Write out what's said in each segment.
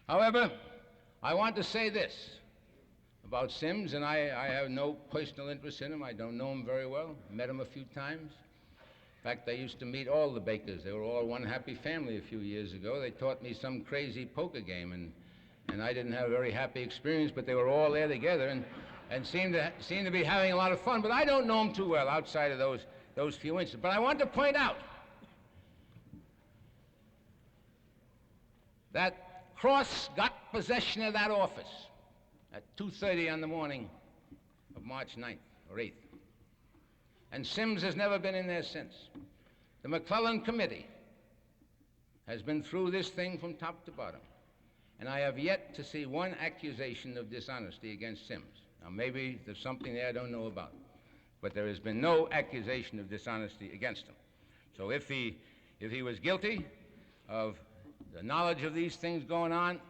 However, I want to say this about Sims, and I have no personal interest in him. I don't know him very well. Met him a few times. In fact, I used to meet all the Bakers. They were all one happy family a few years ago. They taught me some crazy poker game, and I didn't have a very happy experience, but they were all there together and seemed to be having a lot of fun. But I don't know them too well outside of those few instances. But I want to point out that Cross got possession of that office at 2:30 on the morning of March 9th or 8th. And Sims has never been in there since. The McClellan Committee has been through this thing from top to bottom. And I have yet to see one accusation of dishonesty against Sims. Now, maybe there's something there I don't know about, but there has been no accusation of dishonesty against him. So if he was guilty of the knowledge of these things going on,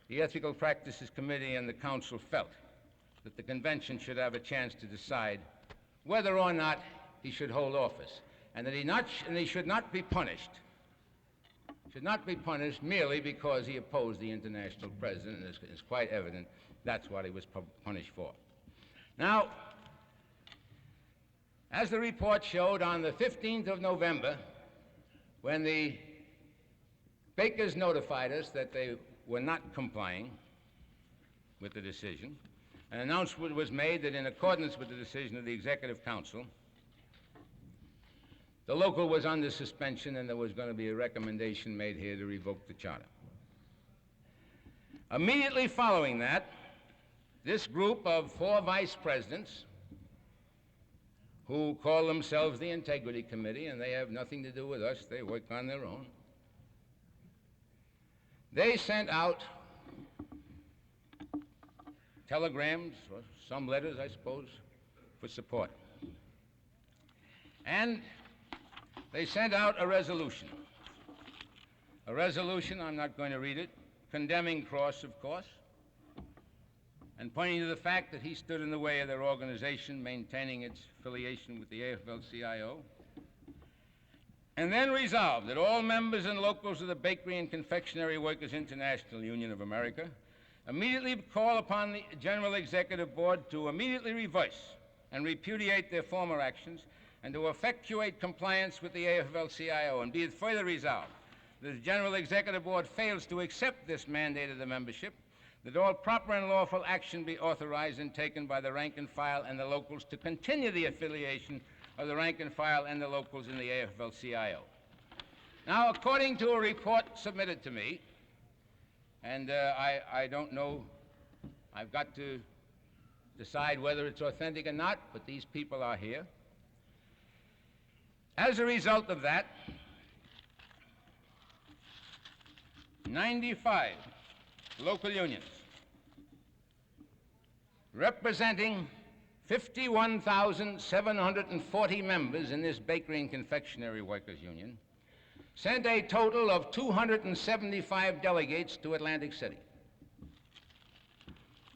the Ethical Practices Committee and the Council felt that the convention should have a chance to decide whether or not he should hold office, and that he should not be punished. Should not be punished merely because he opposed the international president, and it's quite evident that's what he was punished for. Now, as the report showed, on the 15th of November, when the Bakers notified us that they were not complying with the decision, an announcement was made that in accordance with the decision of the Executive Council, the local was under suspension and there was going to be a recommendation made here to revoke the charter. Immediately following that, this group of 4 vice presidents, who call themselves the Integrity Committee, and they have nothing to do with us, they work on their own, they sent out telegrams, or some letters, I suppose, for support. And they sent out a resolution. A resolution, I'm not going to read it, condemning Cross, of course, and pointing to the fact that he stood in the way of their organization maintaining its affiliation with the AFL-CIO, and then resolved that all members and locals of the Bakery and Confectionary Workers International Union of America immediately call upon the General Executive Board to immediately reverse and repudiate their former actions and to effectuate compliance with the AFL-CIO, and be it further resolved that the General Executive Board fails to accept this mandate of the membership, that all proper and lawful action be authorized and taken by the rank and file and the locals to continue the affiliation of the rank and file and the locals in the AFL-CIO. Now, according to a report submitted to me, and I don't know, I've got to decide whether it's authentic or not, but these people are here. As a result of that, 95 local unions representing 51,740 members in this Bakery and Confectionary Workers Union sent a total of 275 delegates to Atlantic City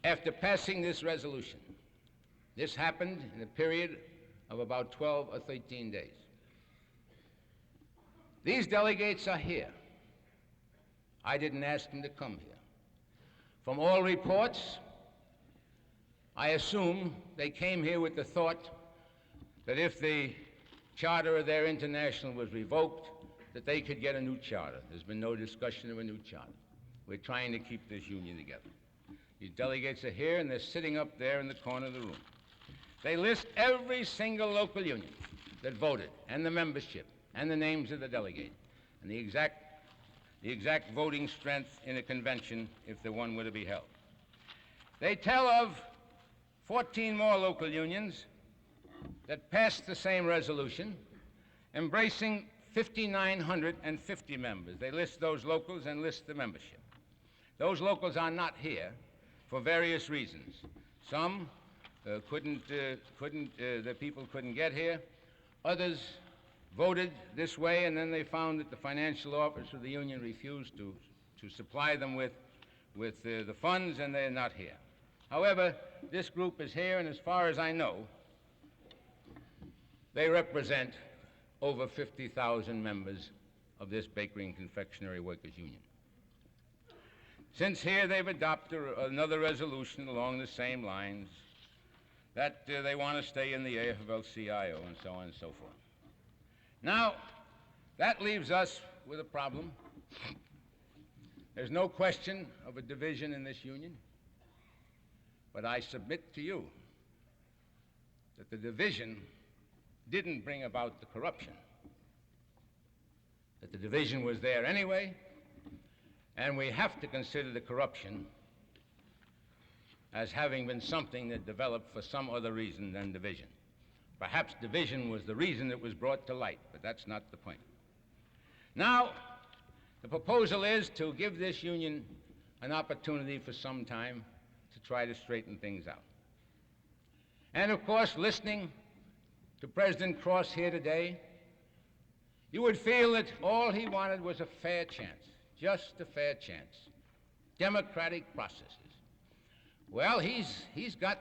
after passing this resolution. This happened in a period of about 12 or 13 days. These delegates are here. I didn't ask them to come here. From all reports, I assume they came here with the thought that if the charter of their international was revoked, that they could get a new charter. There's been no discussion of a new charter. We're trying to keep this union together. These delegates are here, and they're sitting up there in the corner of the room. They list every single local union that voted, and the membership, and the names of the delegate, and the exact voting strength in a convention if the one were to be held. They tell of 14 more local unions that passed the same resolution, embracing 5,950 members. They list those locals and list the membership. Those locals are not here for various reasons. Some the people couldn't get here. Others voted this way, and then they found that the financial office of the union refused to supply them with the funds, and they're not here. However, this group is here, and as far as I know, they represent over 50,000 members of this Bakery and Confectionary Workers Union. Since here they've adopted another resolution along the same lines, that they want to stay in the AFL-CIO and so on and so forth. Now, that leaves us with a problem. There's no question of a division in this union, but I submit to you that the division didn't bring about the corruption, that the division was there anyway, and we have to consider the corruption as having been something that developed for some other reason than division. Perhaps division was the reason it was brought to light, but that's not the point. Now, the proposal is to give this union an opportunity for some time to try to straighten things out. And of course, listening to President Cross here today, you would feel that all he wanted was a fair chance, just a fair chance. Democratic processes. Well, he's got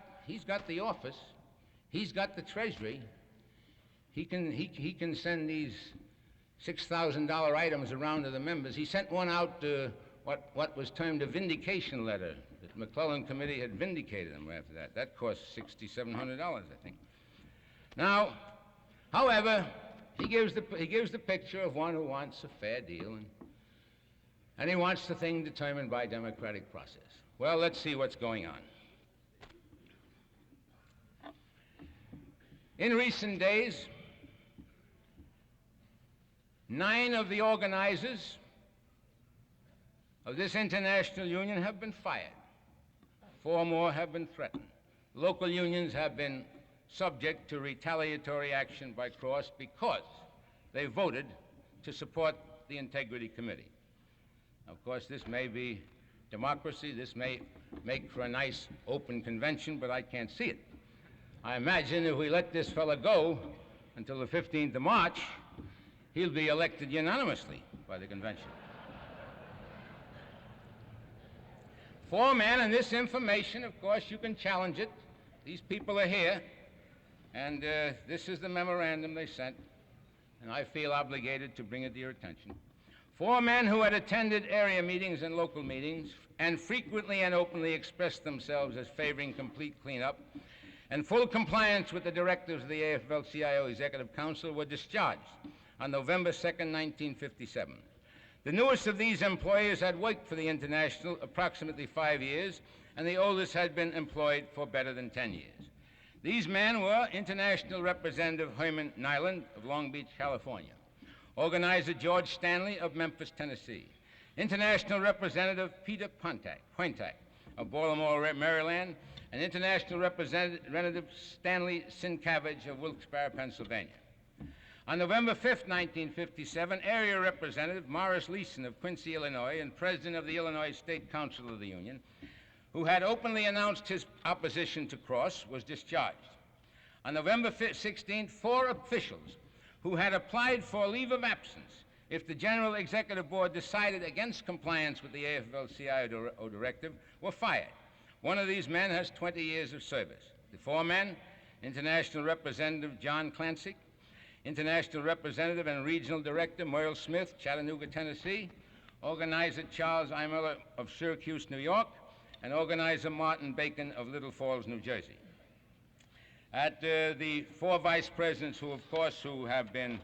the office, he's got the treasury. He can send these $6,000 items around to the members. He sent one out, what was termed a vindication letter. The McClellan Committee had vindicated him after that. That cost $6,700, I think. Now, however, he gives the picture of one who wants a fair deal, and he wants the thing determined by democratic process. Well, let's see what's going on. In recent days, 9 of the organizers of this international union have been fired. 4 more have been threatened. Local unions have been subject to retaliatory action by Cross because they voted to support the Integrity Committee. Of course, this may be democracy. This may make for a nice open convention, but I can't see it. I imagine if we let this fellow go until the 15th of March, he'll be elected unanimously by the convention. 4 men, and this information, of course, you can challenge it. These people are here, and this is the memorandum they sent, and I feel obligated to bring it to your attention. 4 men who had attended area meetings and local meetings and frequently and openly expressed themselves as favoring complete cleanup and full compliance with the directives of the AFL-CIO Executive Council were discharged on November 2nd, 1957. The newest of these employers had worked for the International approximately 5 years, and the oldest had been employed for better than 10 years. These men were International Representative Herman Nyland of Long Beach, California, Organizer George Stanley of Memphis, Tennessee, International Representative Peter Pointak of Baltimore, Maryland, and International Representative Stanley Sienkiewicz of Wilkes-Barre, Pennsylvania. On November 5th, 1957, Area Representative Morris Leeson of Quincy, Illinois, and President of the Illinois State Council of the Union, who had openly announced his opposition to Cross, was discharged. On November 16th, 4 officials who had applied for leave of absence if the General Executive Board decided against compliance with the AFL-CIO directive were fired. One of these men has 20 years of service. The 4 men, International Representative John Clancy, International Representative and Regional Director Merle Smith, Chattanooga, Tennessee, Organizer Charles I. Miller of Syracuse, New York, and Organizer Martin Bacon of Little Falls, New Jersey. At the 4 vice presidents who have been,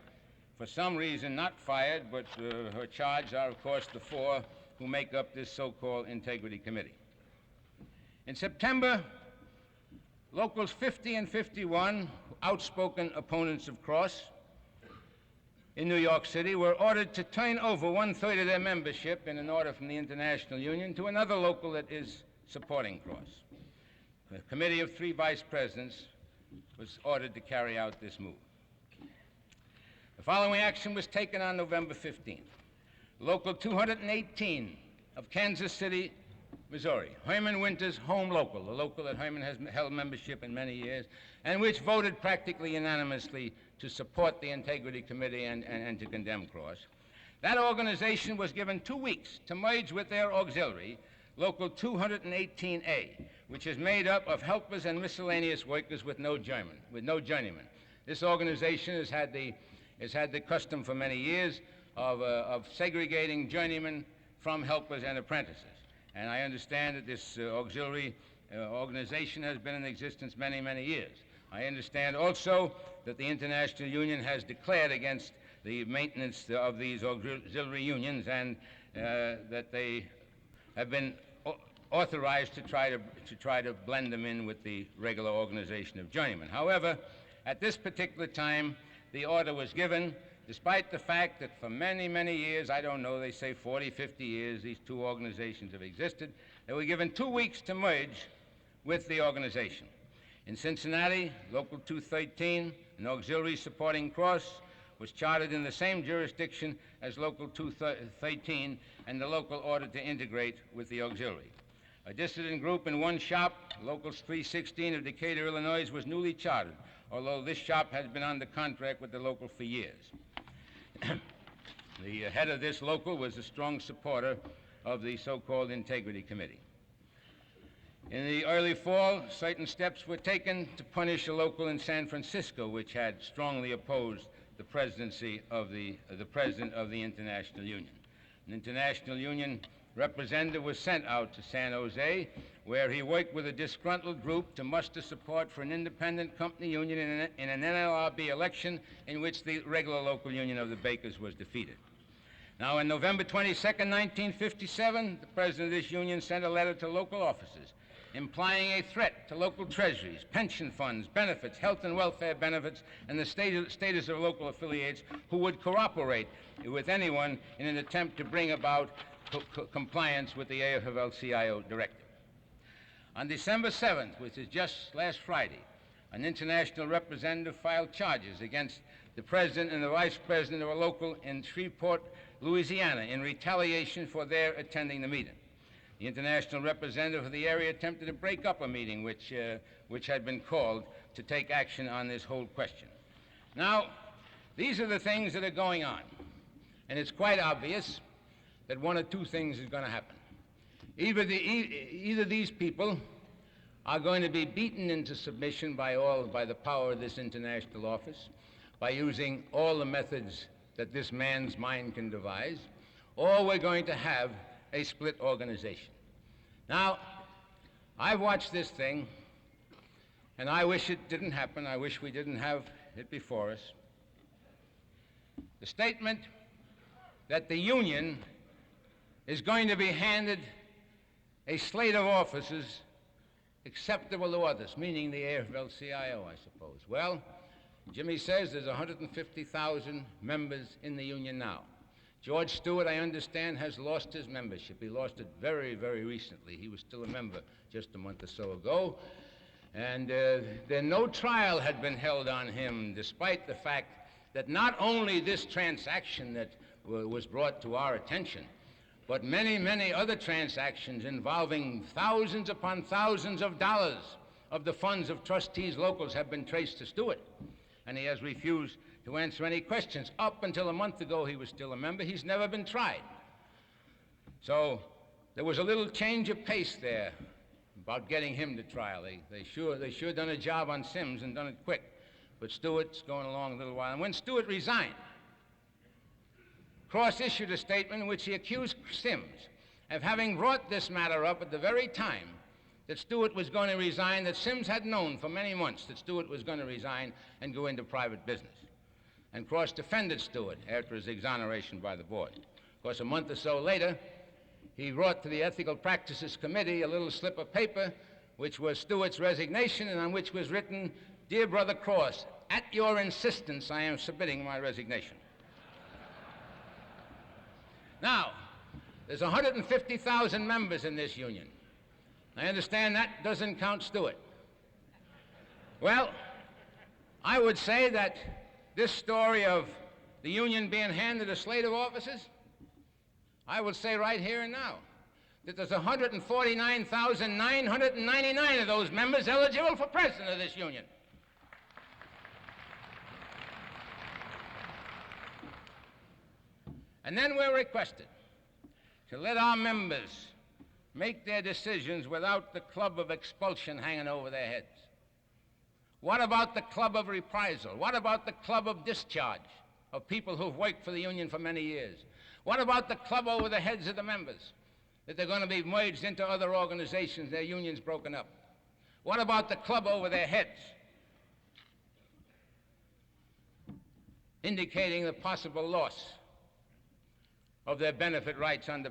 for some reason, not fired, but her charge are, of course, the 4 who make up this so-called Integrity Committee. In September, Locals 50 and 51, outspoken opponents of Cross in New York City, were ordered to turn over 1/3 of their membership in an order from the International Union to another local that is supporting Cross. The committee of 3 vice presidents was ordered to carry out this move. The following action was taken on November 15th. Local 218 of Kansas City, Missouri, Herman Winter's home local, the local that Herman has held membership in many years, and which voted practically unanimously to support the Integrity Committee and to condemn Cross. That organization was given 2 weeks to merge with their auxiliary, Local 218A, which is made up of helpers and miscellaneous workers with no journeyman. This organization has had the custom for many years of segregating journeymen from helpers and apprentices. And I understand that this auxiliary organization has been in existence many, many years. I understand also that the International Union has declared against the maintenance of these auxiliary unions, and that they have been authorized to try to blend them in with the regular organization of journeymen. However, at this particular time, the order was given, despite the fact that for many, many years, I don't know, they say 40, 50 years, these two organizations have existed. They were given 2 weeks to merge with the organization. In Cincinnati, Local 213, an auxiliary supporting cross, was chartered in the same jurisdiction as Local 213, and the local ordered to integrate with the auxiliary. A dissident group in one shop, Local 316 of Decatur, Illinois, was newly chartered, although this shop has been under contract with the local for years. The head of this local was a strong supporter of the so-called Integrity Committee. In the early fall, certain steps were taken to punish a local in San Francisco which had strongly opposed the presidency of the president of the International Union. An International Union representative was sent out to San Jose, where he worked with a disgruntled group to muster support for an independent company union in an NLRB election in which the regular local union of the bakers was defeated. Now, on November 22nd, 1957, the president of this union sent a letter to local officers implying a threat to local treasuries, pension funds, benefits, health and welfare benefits, and the status of local affiliates who would cooperate with anyone in an attempt to bring about compliance with the AFL-CIO directive. On December 7th, which is just last Friday, an international representative filed charges against the president and the vice president of a local in Shreveport, Louisiana, in retaliation for their attending the meeting. The international representative of the area attempted to break up a meeting which had been called to take action on this whole question. Now, these are the things that are going on, and it's quite obvious that one of two things is going to happen. Either these people are going to be beaten into submission by the power of this international office, by using all the methods that this man's mind can devise, or we're going to have a split organization. Now, I've watched this thing, and I wish it didn't happen. I wish we didn't have it before us. The statement that the union is going to be handed a slate of officers acceptable to others, meaning the AFL-CIO, I suppose. Well, Jimmy says there's 150,000 members in the union now. George Stewart, I understand, has lost his membership. He lost it very, very recently. He was still a member just a month or so ago. And then no trial had been held on him, despite the fact that not only this transaction that was brought to our attention, but many, many other transactions involving thousands upon thousands of dollars of the funds of trustees locals have been traced to Stewart. And he has refused to answer any questions. Up until a month ago, he was still a member. He's never been tried. So there was a little change of pace there about getting him to trial. They sure done a job on Sims and done it quick. But Stewart's going along a little while. And when Stewart resigned, Cross issued a statement in which he accused Sims of having brought this matter up at the very time that Stewart was going to resign, that Sims had known for many months that Stewart was going to resign and go into private business. And Cross defended Stewart after his exoneration by the board. Of course, a month or so later, he brought to the Ethical Practices Committee a little slip of paper which was Stewart's resignation and on which was written, "Dear Brother Cross, at your insistence, I am submitting my resignation." Now, there's 150,000 members in this union. I understand that doesn't count Stewart. Well, I would say that this story of the union being handed a slate of officers, I will say right here and now that there's 149,999 of those members eligible for president of this union. And then we're requested to let our members make their decisions without the club of expulsion hanging over their heads. What about the club of reprisal? What about the club of discharge of people who've worked for the union for many years? What about the club over the heads of the members? that they're going to be merged into other organizations, their unions broken up? What about the club over their heads, indicating the possible loss of their benefit rights under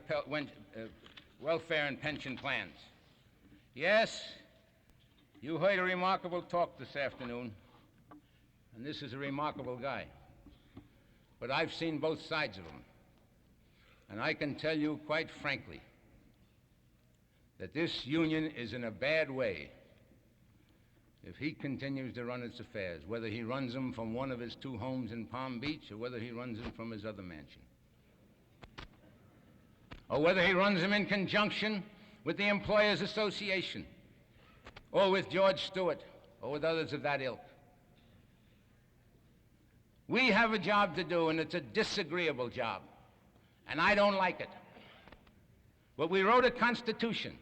welfare and pension plans? Yes, you heard a remarkable talk this afternoon, and this is a remarkable guy. But I've seen both sides of him, and I can tell you quite frankly that this union is in a bad way if he continues to run its affairs, whether he runs them from one of his 2 homes in Palm Beach or whether he runs them from his other mansion, or whether he runs them in conjunction with the Employers Association or with George Stewart or with others of that ilk. We have a job to do, and it's a disagreeable job, and I don't like it. But we wrote a Constitution.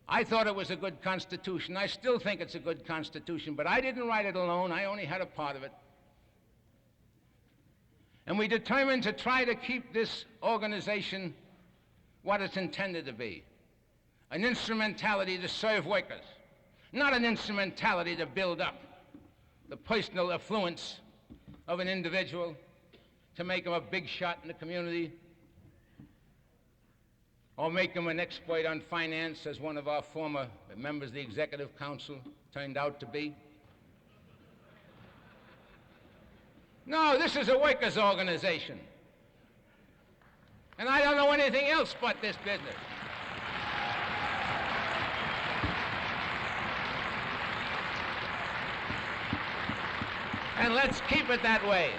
I thought it was a good Constitution. I still think it's a good Constitution, but I didn't write it alone. I only had a part of it. And we determined to try to keep this organization what it's intended to be, an instrumentality to serve workers, not an instrumentality to build up the personal affluence of an individual, to make him a big shot in the community, or make him an expert on finance, as one of our former members of the Executive Council turned out to be. No, this is a workers' organization. And I don't know anything else but this business. And let's keep it that way.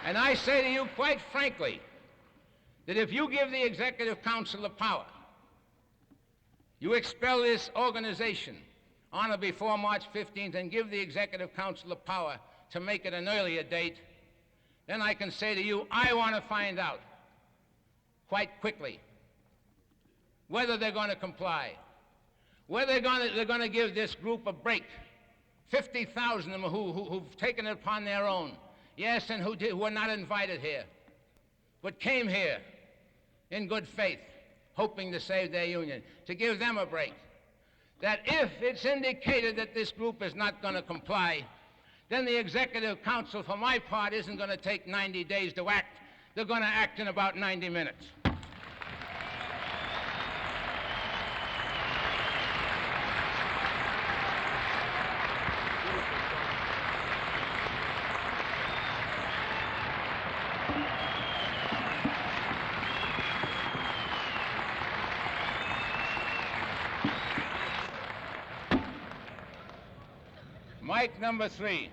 And I say to you quite frankly that if you give the Executive Council the power, you expel this organization on or before March 15th and give the Executive Council the power to make it an earlier date, then I can say to you, I want to find out quite quickly whether they're going to comply, whether they're going to give this group a break. 50,000 of them who've taken it upon their own, yes, and who were not invited here, but came here in good faith, hoping to save their union, to give them a break. That if it's indicated that this group is not going to comply, then the Executive Council, for my part, isn't going to take 90 days to act. They're going to act in about 90 minutes. Mike number 3.